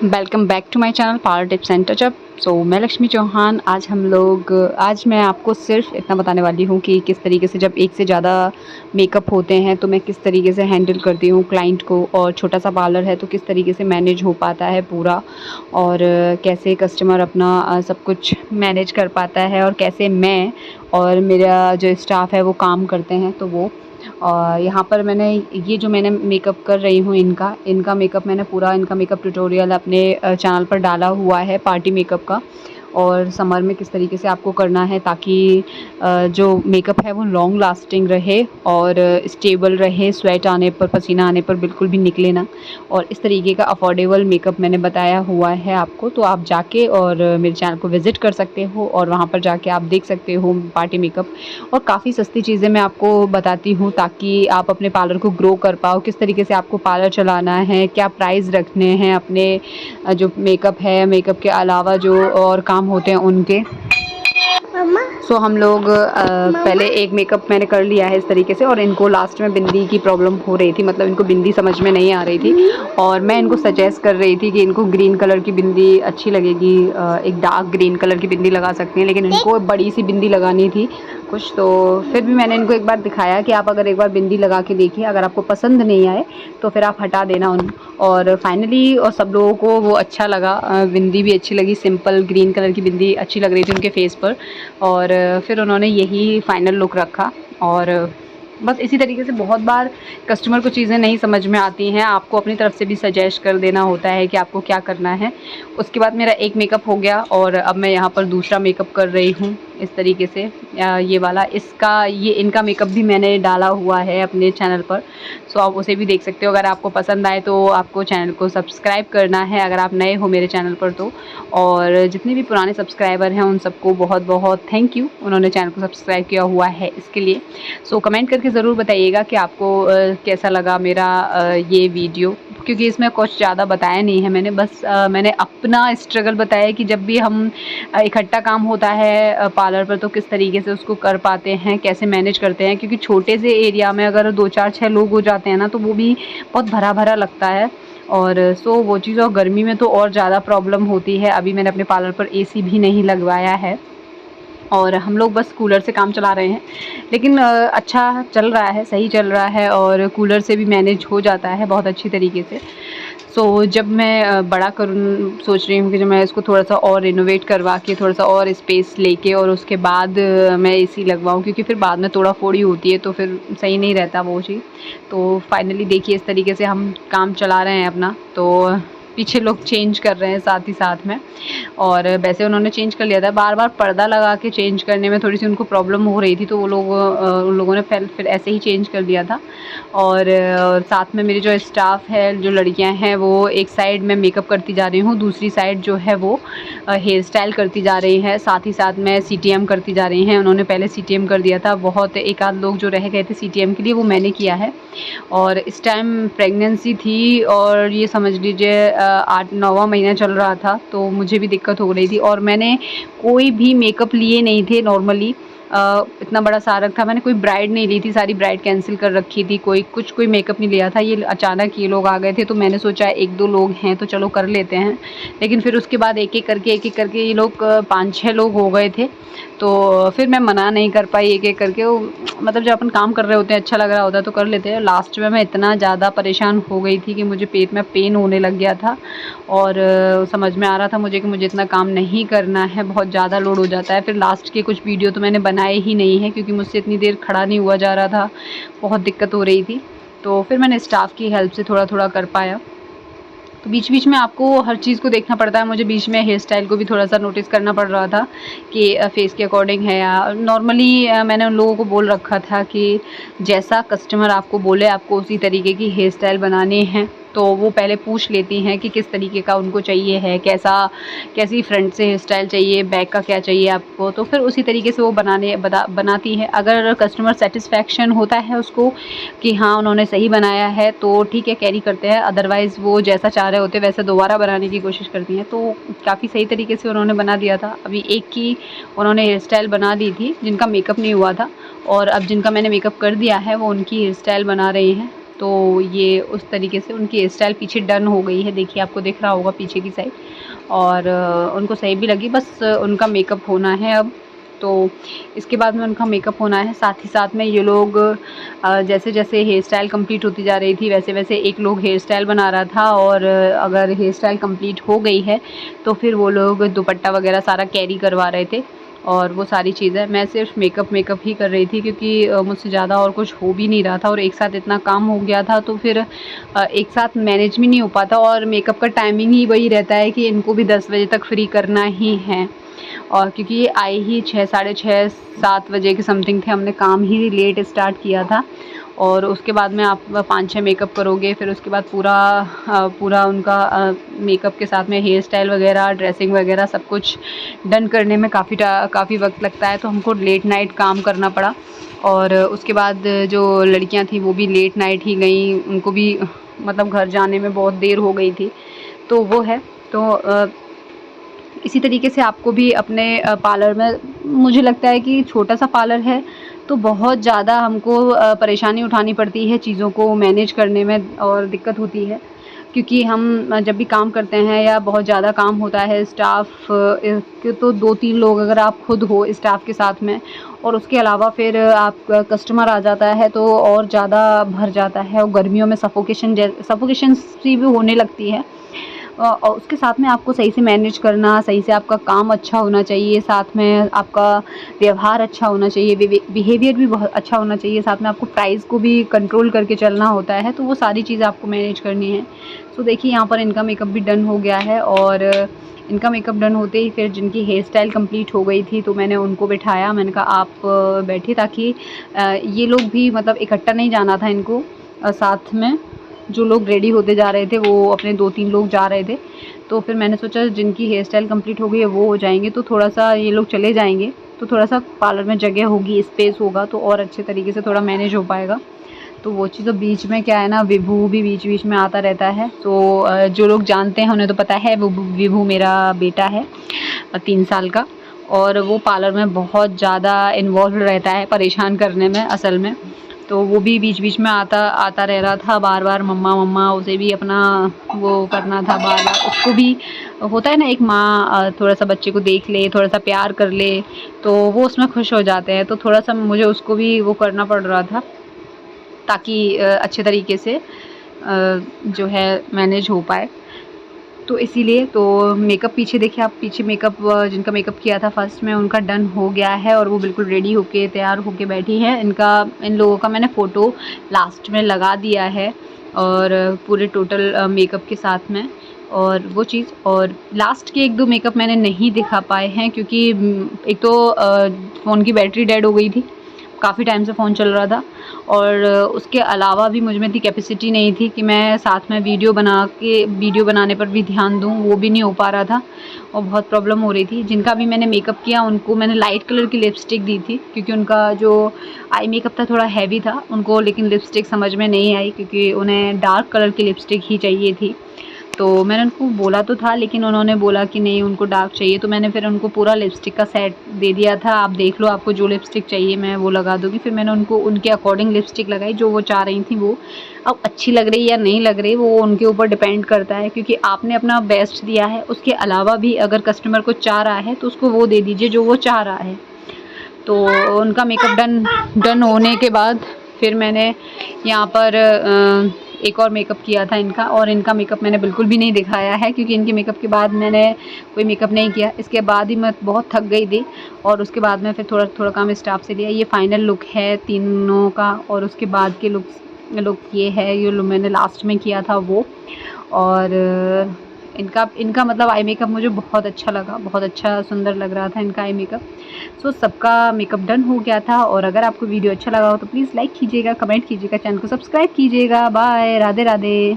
Welcome back to my channel parlour tips and touch up. So मैं लक्ष्मी चौहान। आज मैं आपको सिर्फ इतना बताने वाली हूँ कि किस तरीके से जब एक से ज़्यादा मेकअप होते हैं तो मैं किस तरीके से हैंडल करती हूँ क्लाइंट को, और छोटा सा पार्लर है तो किस तरीके से मैनेज हो पाता है पूरा, और कैसे कस्टमर अपना सब कुछ मैनेज कर पाता है, और कैसे मैं और मेरा जो स्टाफ है वो काम करते हैं। तो वो और यहाँ पर मैंने मेकअप कर रही हूँ, इनका मेकअप मैंने पूरा इनका मेकअप ट्यूटोरियल अपने चैनल पर डाला हुआ है, पार्टी मेकअप का। और समर में किस तरीके से आपको करना है ताकि जो मेकअप है वो लॉन्ग लास्टिंग रहे और स्टेबल रहे, स्वेट आने पर, पसीना आने पर बिल्कुल भी निकले ना। और इस तरीके का अफोर्डेबल मेकअप मैंने बताया हुआ है आपको, तो आप जाके और मेरे चैनल को विज़िट कर सकते हो और वहाँ पर जाके आप देख सकते हो पार्टी मेकअप। और काफ़ी सस्ती चीज़ें मैं आपको बताती हूँ ताकि आप अपने पार्लर को ग्रो कर पाओ, किस तरीके से आपको पार्लर चलाना है, क्या प्राइस रखने हैं अपने जो मेकअप है, मेकअप के अलावा जो और काम होते हैं उनके। सो हम लोग पहले एक मेकअप मैंने कर लिया है इस तरीके से, और इनको लास्ट में बिंदी की प्रॉब्लम हो रही थी, मतलब इनको बिंदी समझ में नहीं आ रही थी, और मैं इनको सजेस्ट कर रही थी कि इनको ग्रीन कलर की बिंदी अच्छी लगेगी, एक डार्क ग्रीन कलर की बिंदी लगा सकती हैं, लेकिन इनको बड़ी सी बिंदी लगानी थी कुछ। तो फिर भी मैंने इनको एक बार दिखाया कि आप अगर एक बार बिंदी लगा के देखिए, अगर आपको पसंद नहीं आए तो फिर आप हटा देना और फाइनली और सब लोगों को वो अच्छा लगा, बिंदी भी अच्छी लगी, सिंपल ग्रीन कलर की बिंदी अच्छी लग रही थी उनके फेस पर। और फिर उन्होंने यही फाइनल लुक रखा। और बस इसी तरीके से बहुत बार कस्टमर को चीज़ें नहीं समझ में आती हैं, आपको अपनी तरफ से भी सजेस्ट कर देना होता है कि आपको क्या करना है। उसके बाद मेरा एक मेकअप हो गया और अब मैं यहाँ पर दूसरा मेकअप कर रही हूँ इस तरीके से, ये वाला इनका मेकअप भी मैंने डाला हुआ है अपने चैनल पर, सो आप उसे भी देख सकते हो। अगर आपको पसंद आए तो आपको चैनल को सब्सक्राइब करना है अगर आप नए हो मेरे चैनल पर तो। और जितने भी पुराने सब्सक्राइबर हैं उन सबको बहुत बहुत थैंक यू, उन्होंने चैनल को सब्सक्राइब किया हुआ है इसके लिए। सो कमेंट करके ज़रूर बताइएगा कि आपको कैसा लगा मेरा ये वीडियो, क्योंकि इसमें कुछ ज़्यादा बताया नहीं है मैंने, बस मैंने अपना स्ट्रगल बताया कि जब भी हम इकट्ठा काम होता है पार्लर पर तो किस तरीके से उसको कर पाते हैं, कैसे मैनेज करते हैं, क्योंकि छोटे से एरिया में अगर 2 4 6 लोग हो जाते हैं ना तो वो भी बहुत भरा भरा लगता है। और वो चीज़, और गर्मी में तो और ज़्यादा प्रॉब्लम होती है। अभी मैंने अपने पार्लर पर एसी भी नहीं लगवाया है और हम लोग बस कूलर से काम चला रहे हैं, लेकिन अच्छा चल रहा है, सही चल रहा है, और कूलर से भी मैनेज हो जाता है बहुत अच्छी तरीके से। जब मैं बड़ा करूँ सोच रही हूँ कि जब मैं इसको थोड़ा-सा और रिनोवेट करवा के, थोड़ा-सा और स्पेस लेके और उसके बाद मैं एसी लगवाऊँ, क्योंकि फिर बाद में तोड़ा-फोड़ी होती है तो फिर सही नहीं रहता वो चीज़। तो फाइनली देखिए इस तरीके से हम काम चला रहे हैं अपना, तो पीछे लोग चेंज कर रहे हैं साथ ही साथ में। और वैसे उन्होंने चेंज कर लिया था, बार-बार पर्दा लगा के चेंज करने में थोड़ी-सी उनको प्रॉब्लम हो रही थी, तो उन लोगों ने फिर ऐसे ही चेंज कर दिया था। और साथ में मेरी जो स्टाफ है, जो लड़कियां हैं, वो एक साइड में मेकअप करती जा रही हूँ, दूसरी साइड जो है वो हेयर स्टाइल करती जा रही है, साथ ही साथ में सीटीएम करती जा रही हैं। उन्होंने पहले सीटीएम कर दिया था, बहुत एक आध लोग जो रह गए थे सीटीएम के लिए, वो मैंने किया है। और इस टाइम प्रेगनेंसी थी और ये समझ लीजिए 8-9वां महीना चल रहा था, तो मुझे भी दिक्कत हो रही थी, और मैंने कोई भी मेकअप लिए नहीं थे नॉर्मली। इतना बड़ा सारक था, मैंने कोई ब्राइड नहीं ली थी, सारी ब्राइड कैंसिल कर रखी थी, कोई मेकअप नहीं लिया था। ये अचानक ये लोग आ गए थे तो मैंने सोचा 1-2 लोग हैं तो चलो कर लेते हैं, लेकिन फिर उसके बाद एक एक करके ये लोग 5-6 लोग हो गए थे, तो फिर मैं मना नहीं कर पाई। एक एक करके वो, मतलब जब अपन काम कर रहे होते हैं, अच्छा लग रहा होता है तो कर लेते हैं। लास्ट में मैं इतना ज़्यादा परेशान हो गई थी कि मुझे पेट में पेन होने लग गया था, और समझ में आ रहा था मुझे कि मुझे इतना काम नहीं करना है, बहुत ज़्यादा लोड हो जाता है। फिर लास्ट के कुछ वीडियो तो मैंने बनाए ही नहीं हैं, क्योंकि मुझसे इतनी देर खड़ा नहीं हुआ जा रहा था, बहुत दिक्कत हो रही थी। तो फिर मैंने स्टाफ की हेल्प से थोड़ा थोड़ा कर पाया। तो बीच बीच में आपको हर चीज़ को देखना पड़ता है, मुझे बीच में हेयर स्टाइल को भी थोड़ा सा नोटिस करना पड़ रहा था कि फेस के अकॉर्डिंग है, या नॉर्मली मैंने उन लोगों को बोल रखा था कि जैसा कस्टमर आपको बोले आपको उसी तरीके की हेयर स्टाइल बनाने हैं। तो वो पहले पूछ लेती हैं कि किस तरीके का उनको चाहिए है, कैसी फ्रंट से हेयर स्टाइल चाहिए, बैक का क्या चाहिए आपको, तो फिर उसी तरीके से वो बनाती है। अगर कस्टमर सेटिस्फेक्शन होता है उसको कि हाँ उन्होंने सही बनाया है तो ठीक है, कैरी करते हैं, अदरवाइज़ वो जैसा चाह रहे होते वैसे दोबारा बनाने की कोशिश करती हैं। तो काफ़ी सही तरीके से उन्होंने बना दिया था। अभी एक की उन्होंने हेयर स्टाइल बना दी थी जिनका मेकअप नहीं हुआ था, और अब जिनका मैंने मेकअप कर दिया है वो उनकी हेयर स्टाइल बना रही हैं। तो ये उस तरीके से उनकी हेयर स्टाइल पीछे डन हो गई है, देखिए आपको दिख रहा होगा पीछे की साइड, और उनको सही भी लगी, बस उनका मेकअप होना है अब। तो इसके बाद में उनका मेकअप होना है। साथ ही साथ में ये लोग जैसे जैसे हेयर स्टाइल कंप्लीट होती जा रही थी वैसे वैसे एक लोग हेयर स्टाइल बना रहा था, और अगर हेयर स्टाइल कंप्लीट हो गई है तो फिर वो लोग दुपट्टा वगैरह सारा कैरी करवा रहे थे, और वो सारी चीज़ें। मैं सिर्फ मेकअप ही कर रही थी, क्योंकि मुझसे ज़्यादा और कुछ हो भी नहीं रहा था, और एक साथ इतना काम हो गया था तो फिर एक साथ मैनेज भी नहीं हो पाता। और मेकअप का टाइमिंग ही वही रहता है कि इनको भी 10 बजे तक फ्री करना ही है, और क्योंकि ये आए ही 6, साढ़े 6, 7 बजे के समथिंग थे, हमने काम ही लेट स्टार्ट किया था। और उसके बाद में आप 5-6 मेकअप करोगे, फिर उसके बाद पूरा उनका मेकअप के साथ में हेयर स्टाइल वगैरह, ड्रेसिंग वगैरह सब कुछ डन करने में काफ़ी वक्त लगता है, तो हमको लेट नाइट काम करना पड़ा। और उसके बाद जो लड़कियां थी वो भी लेट नाइट ही गईं, उनको भी मतलब घर जाने में बहुत देर हो गई थी, तो वो है। तो इसी तरीके से आपको भी अपने पार्लर में, मुझे लगता है कि छोटा सा पार्लर है तो बहुत ज़्यादा हमको परेशानी उठानी पड़ती है चीज़ों को मैनेज करने में, और दिक्कत होती है, क्योंकि हम जब भी काम करते हैं या बहुत ज़्यादा काम होता है स्टाफ के, तो 2-3 लोग अगर आप खुद हो स्टाफ के साथ में, और उसके अलावा फिर आप कस्टमर आ जाता है तो और ज़्यादा भर जाता है, और गर्मियों में सफोकेशन सी भी होने लगती है। और उसके साथ में आपको सही से मैनेज करना, सही से आपका काम अच्छा होना चाहिए, साथ में आपका व्यवहार अच्छा होना चाहिए, बिहेवियर भी बहुत अच्छा होना चाहिए, साथ में आपको प्राइस को भी कंट्रोल करके चलना होता है, तो वो सारी चीज़ें आपको मैनेज करनी है। तो देखिए यहाँ पर इनका मेकअप भी डन हो गया है, और इनका मेकअप डन होते ही फिर जिनकी हेयर स्टाइल कंप्लीट हो गई थी तो मैंने उनको बिठाया, मैंने कहा आप बैठिए, ताकि ये लोग भी मतलब इकट्ठा नहीं जाना था इनको, साथ में जो लोग रेडी होते जा रहे थे वो अपने 2-3 लोग जा रहे थे, तो फिर मैंने सोचा जिनकी हेयर स्टाइल कंप्लीट हो गई है वो हो जाएंगे, तो थोड़ा सा ये लोग चले जाएंगे तो थोड़ा सा पार्लर में जगह होगी, स्पेस होगा, तो और अच्छे तरीके से थोड़ा मैनेज हो पाएगा। तो वो चीज़, तो बीच में क्या है ना, विभू भी बीच बीच में आता रहता है, तो जो लोग जानते हैं उन्हें तो पता है, विभू मेरा बेटा है 3 साल का, और वो पार्लर में बहुत ज़्यादा इन्वॉल्व रहता है, परेशान करने में असल में। तो वो भी बीच बीच में आता रह रहा था, बार बार मम्मा मम्मा, उसे भी अपना वो करना था बार बार। उसको भी होता है ना, एक माँ थोड़ा सा बच्चे को देख ले, थोड़ा सा प्यार कर ले, तो वो उसमें खुश हो जाते हैं, तो थोड़ा सा मुझे उसको भी वो करना पड़ रहा था, ताकि अच्छे तरीके से जो है मैनेज हो पाए। तो इसीलिए तो मेकअप पीछे देखिए आप, पीछे मेकअप जिनका मेकअप किया था फर्स्ट में उनका डन हो गया है, और वो बिल्कुल रेडी होके तैयार होके बैठी हैं। इन लोगों का मैंने फ़ोटो लास्ट में लगा दिया है, और पूरे टोटल मेकअप के साथ में, और वो चीज़। और लास्ट के 1-2 मेकअप मैंने नहीं दिखा पाए हैं, क्योंकि एक तो फ़ोन की बैटरी डेड हो गई थी, काफ़ी टाइम से फ़ोन चल रहा था, और उसके अलावा भी मुझ में इतनी कैपेसिटी नहीं थी कि मैं साथ में वीडियो बनाने पर भी ध्यान दूँ, वो भी नहीं हो पा रहा था, और बहुत प्रॉब्लम हो रही थी। जिनका भी मैंने मेकअप किया उनको मैंने लाइट कलर की लिपस्टिक दी थी, क्योंकि उनका जो आई मेकअप था थोड़ा हैवी था उनको, लेकिन लिपस्टिक समझ में नहीं आई, क्योंकि उन्हें डार्क कलर की लिपस्टिक ही चाहिए थी। तो मैंने उनको बोला तो था, लेकिन उन्होंने बोला कि नहीं उनको डार्क चाहिए, तो मैंने फिर उनको पूरा लिपस्टिक का सेट दे दिया था, आप देख लो आपको जो लिपस्टिक चाहिए मैं वो लगा दूँगी। फिर मैंने उनको उनके अकॉर्डिंग लिपस्टिक लगाई जो वो चाह रही थी वो। अब अच्छी लग रही या नहीं लग रही वो उनके ऊपर डिपेंड करता है, क्योंकि आपने अपना बेस्ट दिया है, उसके अलावा भी अगर कस्टमर को चाह रहा है तो उसको वो दे दीजिए जो वो चाह रहा है। तो उनका मेकअप डन होने के बाद फिर मैंने यहाँ पर एक और मेकअप किया था इनका, और इनका मेकअप मैंने बिल्कुल भी नहीं दिखाया है, क्योंकि इनके मेकअप के बाद मैंने कोई मेकअप नहीं किया। इसके बाद ही मैं बहुत थक गई थी, और उसके बाद में फिर थोड़ा काम स्टाफ से लिया। ये फाइनल लुक है तीनों का, और उसके बाद के लुक ये है, ये लुक मैंने लास्ट में किया था वो। और इनका मतलब आई मेकअप मुझे बहुत अच्छा लगा, बहुत अच्छा सुंदर लग रहा था इनका आई मेकअप। सो सबका मेकअप डन हो गया था, और अगर आपको वीडियो अच्छा लगा हो तो प्लीज़ लाइक कीजिएगा, कमेंट कीजिएगा, चैनल को सब्सक्राइब कीजिएगा। बाय, राधे राधे।